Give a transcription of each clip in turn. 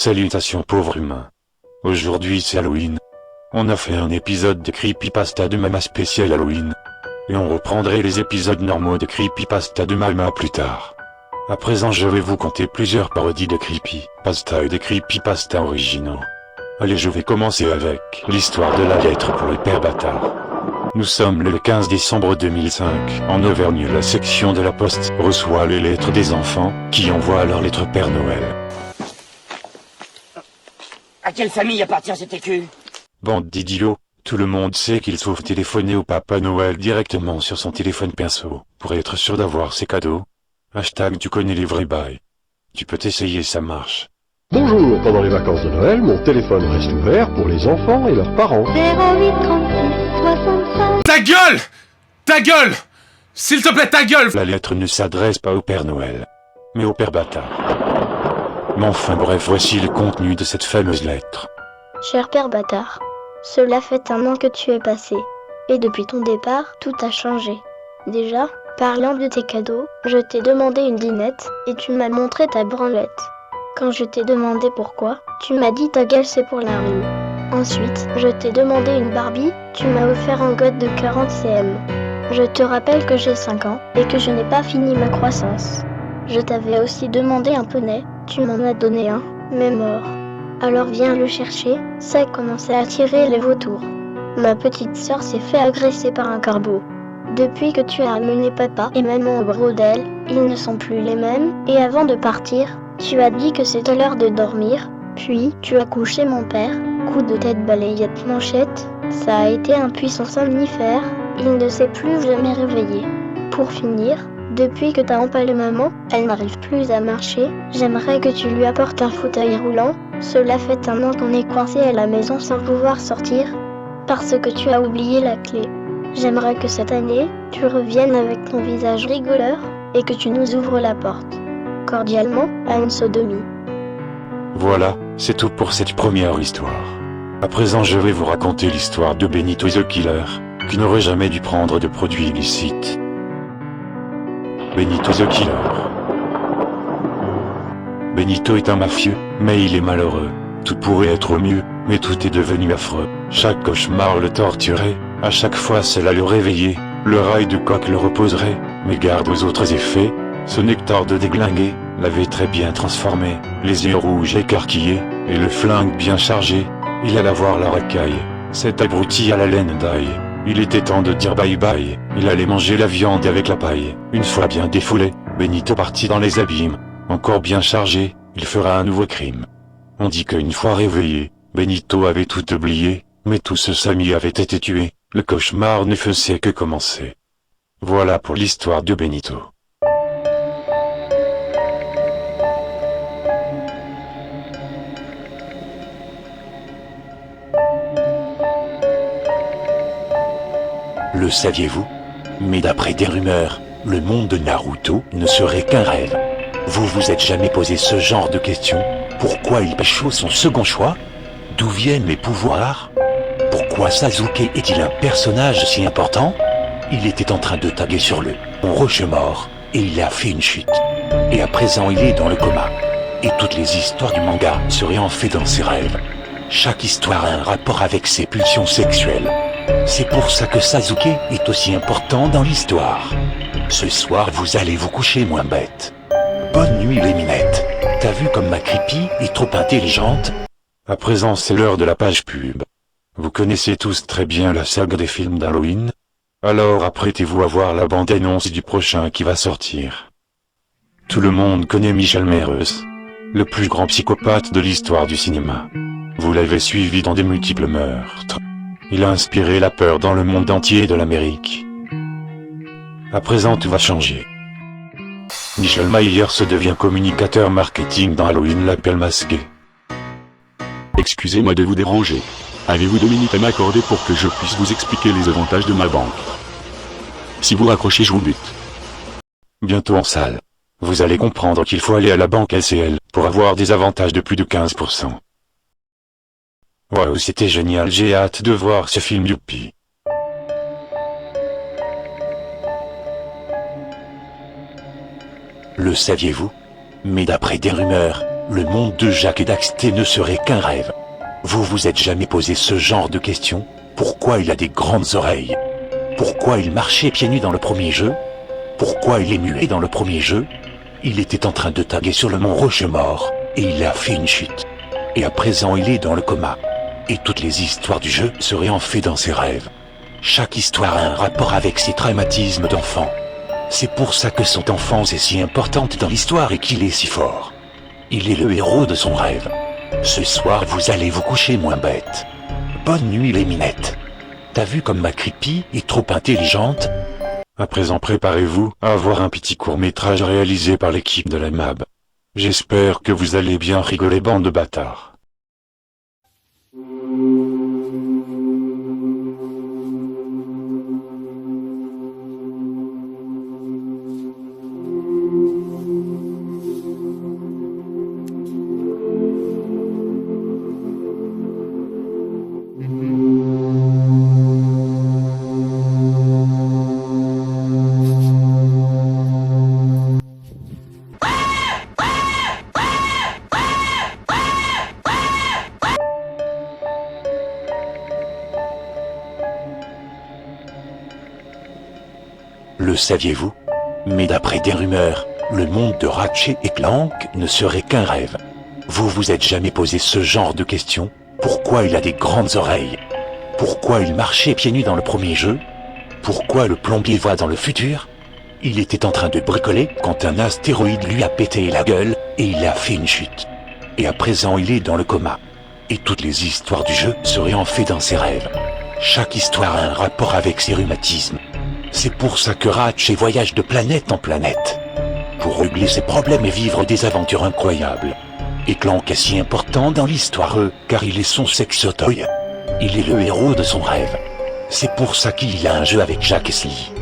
Salutations pauvres humains. Aujourd'hui c'est Halloween. On a fait un épisode de Creepypasta de Mama spécial Halloween. Et on reprendrait les épisodes normaux de Creepypasta de Mama plus tard. À présent je vais vous conter plusieurs parodies de Creepypasta et des Creepypasta originaux. Allez, je vais commencer avec l'histoire de la lettre pour le père bâtard. Nous sommes le 15 décembre 2005, en Auvergne. La section de la poste reçoit les lettres des enfants, qui envoient leur lettre Père Noël. À quelle famille appartient cet écu? Bande d'idiots, tout le monde sait qu'il faut téléphoner au Papa Noël directement sur son téléphone perso, pour être sûr d'avoir ses cadeaux. Hashtag tu connais les vrais bails. Tu peux t'essayer, ça marche. Bonjour, pendant les vacances de Noël, mon téléphone reste ouvert pour les enfants et leurs parents. 08 36 65. Ta gueule! Ta gueule! S'il te plaît, ta gueule! La lettre ne s'adresse pas au Père Noël, mais au Père Bâtard. Mais enfin bref, voici le contenu de cette fameuse lettre. Cher père bâtard, cela fait un an que tu es passé, et depuis ton départ, tout a changé. Déjà, parlant de tes cadeaux, je t'ai demandé une dinette, et tu m'as montré ta branlette. Quand je t'ai demandé pourquoi, tu m'as dit ta gueule c'est pour la rue. Ensuite, je t'ai demandé une Barbie, tu m'as offert un god de 40 cm. Je te rappelle que j'ai 5 ans, et que je n'ai pas fini ma croissance. Je t'avais aussi demandé un poney, tu m'en as donné un, mais mort. Alors viens le chercher, ça a commencé à tirer les vautours. Ma petite sœur s'est fait agresser par un corbeau. Depuis que tu as amené papa et maman au brodel, ils ne sont plus les mêmes, et avant de partir, tu as dit que c'était l'heure de dormir, puis tu as couché mon père, coup de tête balayette manchette, ça a été un puissant somnifère, il ne s'est plus jamais réveillé. Pour finir, depuis que t'as empalé maman, elle n'arrive plus à marcher, j'aimerais que tu lui apportes un fauteuil roulant, cela fait un an qu'on est coincé à la maison sans pouvoir sortir, parce que tu as oublié la clé. J'aimerais que cette année, tu reviennes avec ton visage rigoleur, et que tu nous ouvres la porte. Cordialement, Anne Sodomie. Voilà, c'est tout pour cette première histoire. À présent je vais vous raconter l'histoire de Benito the Killer, qui n'aurait jamais dû prendre de produits illicites. Benito the Killer. Benito est un mafieux, mais il est malheureux. Tout pourrait être mieux, mais tout est devenu affreux. Chaque cauchemar le torturait, à chaque fois cela le réveillait, le rail de coq le reposerait, mais garde aux autres effets. Ce nectar de déglingué l'avait très bien transformé, les yeux rouges écarquillés, et le flingue bien chargé, il alla voir la racaille, cet abruti à la laine d'ail. Il était temps de dire bye bye, il allait manger la viande avec la paille. Une fois bien défoulé, Benito partit dans les abîmes, encore bien chargé, il fera un nouveau crime. On dit qu'une fois réveillé, Benito avait tout oublié, mais tous ses amis avaient été tués, le cauchemar ne faisait que commencer. Voilà pour l'histoire de Benito. Le saviez-vous? Mais d'après des rumeurs, le monde de Naruto ne serait qu'un rêve. Vous vous êtes jamais posé ce genre de questions? Pourquoi il pécho son second choix? D'où viennent les pouvoirs? Pourquoi Sasuke est-il un personnage si important? Il était en train de taguer sur le Mont Rochemort, et il a fait une chute. Et à présent il est dans le coma. Et toutes les histoires du manga seraient en fait dans ses rêves. Chaque histoire a un rapport avec ses pulsions sexuelles. C'est pour ça que Sasuke est aussi important dans l'histoire. Ce soir, vous allez vous coucher moins bête. Bonne nuit les minettes. T'as vu comme ma creepy est trop intelligente? À présent c'est l'heure de la page pub. Vous connaissez tous très bien la saga des films d'Halloween? Alors apprêtez-vous à voir la bande-annonce du prochain qui va sortir. Tout le monde connaît Michel Meureux, le plus grand psychopathe de l'histoire du cinéma. Vous l'avez suivi dans des multiples meurtres. Il a inspiré la peur dans le monde entier de l'Amérique. À présent tout va changer. Michel Myers devient communicateur marketing dans Halloween l'appel masqué. Excusez-moi de vous déranger. Avez-vous 2 minutes à m'accorder pour que je puisse vous expliquer les avantages de ma banque? Si vous raccrochez, je vous bute. Bientôt en salle. Vous allez comprendre qu'il faut aller à la banque LCL pour avoir des avantages de plus de 15%. Waouh, c'était génial, j'ai hâte de voir ce film, youpi. Le saviez-vous? Mais d'après des rumeurs, le monde de Jacques et Daxter ne serait qu'un rêve. Vous vous êtes jamais posé ce genre de questions? Pourquoi il a des grandes oreilles? Pourquoi il marchait pieds nus dans le premier jeu? Pourquoi il est muet dans le premier jeu? Il était en train de taguer sur le mont Rochemort, et il a fait une chute. Et à présent il est dans le coma. Et toutes les histoires du jeu seraient en fait dans ses rêves. Chaque histoire a un rapport avec ses traumatismes d'enfant. C'est pour ça que son enfance est si importante dans l'histoire et qu'il est si fort. Il est le héros de son rêve. Ce soir vous allez vous coucher moins bête. Bonne nuit les minettes. T'as vu comme ma creepy est trop intelligente? À présent préparez-vous à voir un petit court-métrage réalisé par l'équipe de la MAB. J'espère que vous allez bien rigoler, bande de bâtards. Le saviez-vous? Mais d'après des rumeurs, le monde de Ratchet et Clank ne serait qu'un rêve. Vous vous êtes jamais posé ce genre de questions? Pourquoi il a des grandes oreilles? Pourquoi il marchait pieds nus dans le premier jeu? Pourquoi le plombier voit dans le futur? Il était en train de bricoler quand un astéroïde lui a pété la gueule et il a fait une chute. Et à présent il est dans le coma. Et toutes les histoires du jeu seraient en fait dans ses rêves. Chaque histoire a un rapport avec ses rhumatismes. C'est pour ça que Ratchet voyage de planète en planète. Pour régler ses problèmes et vivre des aventures incroyables. Et Clank est si important dans l'histoire, car il est son sex-toy. Il est le héros de son rêve. C'est pour ça qu'il a un jeu avec Jack et Sly.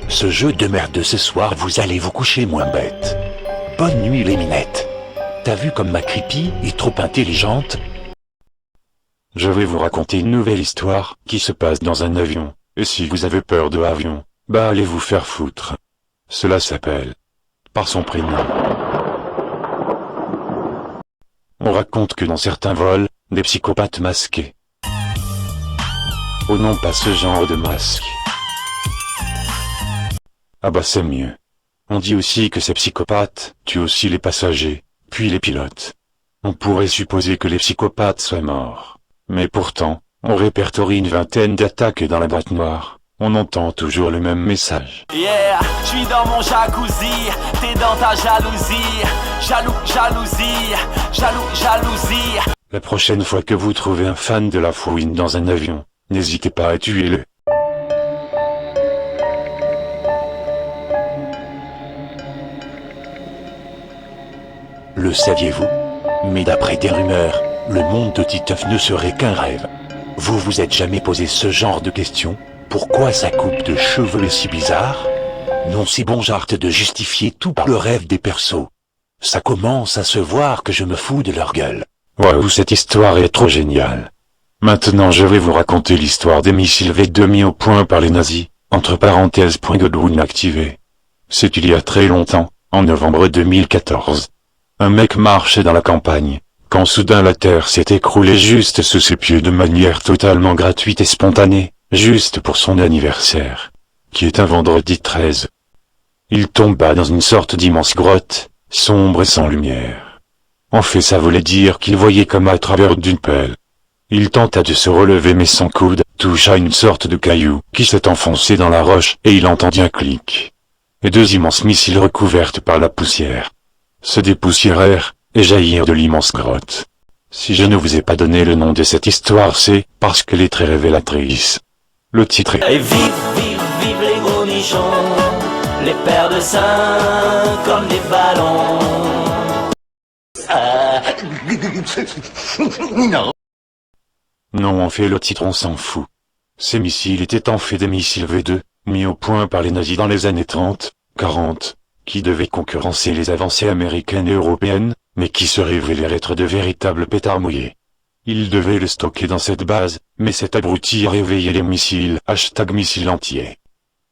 Ce jeu de merde ce soir, vous allez vous coucher moins bête. Bonne nuit les minettes. T'as vu comme ma creepy est trop intelligente? Je vais vous raconter une nouvelle histoire qui se passe dans un avion. Et si vous avez peur de l'avion, bah allez vous faire foutre. Cela s'appelle par son prénom. On raconte que dans certains vols, des psychopathes masqués. Oh non, pas ce genre de masque. Ah bah c'est mieux. On dit aussi que ces psychopathes tuent aussi les passagers, puis les pilotes. On pourrait supposer que les psychopathes soient morts. Mais pourtant, on répertorie une vingtaine d'attaques dans la boîte noire. On entend toujours le même message. Yeah, je suis dans mon jacuzzi, t'es dans ta jalousie. Jalousie. La prochaine fois que vous trouvez un fan de la fouine dans un avion, n'hésitez pas à tuer-le. Le saviez-vous? Mais d'après des rumeurs, le monde de Titeuf ne serait qu'un rêve. Vous vous êtes jamais posé ce genre de questions? Pourquoi sa coupe de cheveux est si bizarre? Non, c'est bon, j'arrête de justifier tout par le rêve des persos. Ça commence à se voir que je me fous de leur gueule. Waouh, cette histoire est trop géniale. Maintenant je vais vous raconter l'histoire des missiles V2 mis au point par les nazis, entre parenthèses .Godwin activé. C'est il y a très longtemps, en novembre 2014. Un mec marchait dans la campagne, quand soudain la terre s'est écroulée juste sous ses pieds de manière totalement gratuite et spontanée, juste pour son anniversaire, qui est un vendredi 13. Il tomba dans une sorte d'immense grotte, sombre et sans lumière. En fait, ça voulait dire qu'il voyait comme à travers d'une pelle. Il tenta de se relever mais son coude toucha une sorte de caillou qui s'est enfoncé dans la roche et il entendit un clic. Et deux immenses missiles recouvertes par la poussière se dépoussiérèrent et jaillirent de l'immense grotte. Si je ne vous ai pas donné le nom de cette histoire, c'est parce qu'elle est très révélatrice. Le titre est... Et vive les gros nichons, les paires de seins comme des ballons. Non, en fait le titre on s'en fout. Ces missiles étaient en fait des missiles V2, mis au point par les nazis dans les années 30, 40, qui devaient concurrencer les avancées américaines et européennes, mais qui se révélèrent être de véritables pétards mouillés. Ils devaient le stocker dans cette base, mais cet abruti a réveillé les missiles, #missile entier.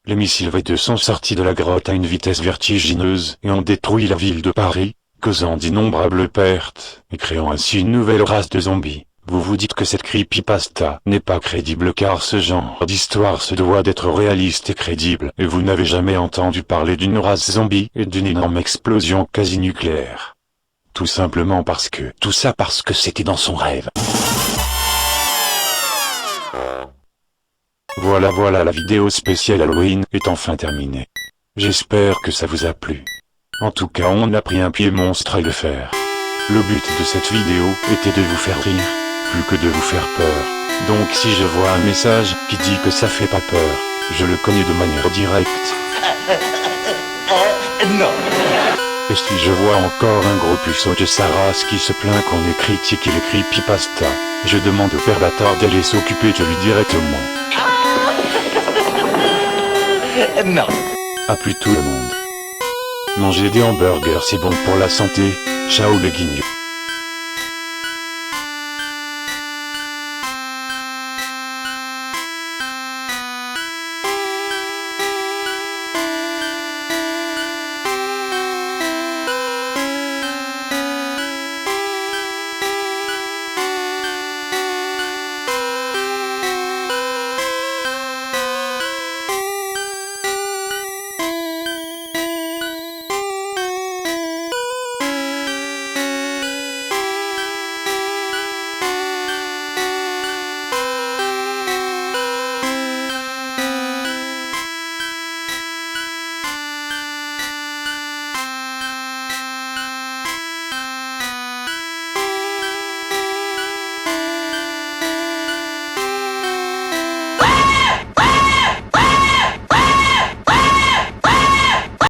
Les missiles V2 sont sortis de la grotte à une vitesse vertigineuse et ont détruit la ville de Paris, causant d'innombrables pertes, et créant ainsi une nouvelle race de zombies. Vous vous dites que cette creepypasta n'est pas crédible car ce genre d'histoire se doit d'être réaliste et crédible, et vous n'avez jamais entendu parler d'une race zombie et d'une énorme explosion quasi nucléaire. Tout simplement parce que... Tout ça parce que c'était dans son rêve. Voilà, la vidéo spéciale Halloween est enfin terminée. J'espère que ça vous a plu. En tout cas, on a pris un pied monstre à le faire. Le but de cette vidéo était de vous faire rire, plus que de vous faire peur. Donc si je vois un message qui dit que ça fait pas peur, je le connais de manière directe. Non. Et si je vois encore un gros puceau de sa race qui se plaint qu'on ait critiqué les creepypasta, je demande au père bâtard d'aller s'occuper de lui directement. Non. A plus tout le monde. Manger des hamburgers c'est bon pour la santé, ciao les guignols.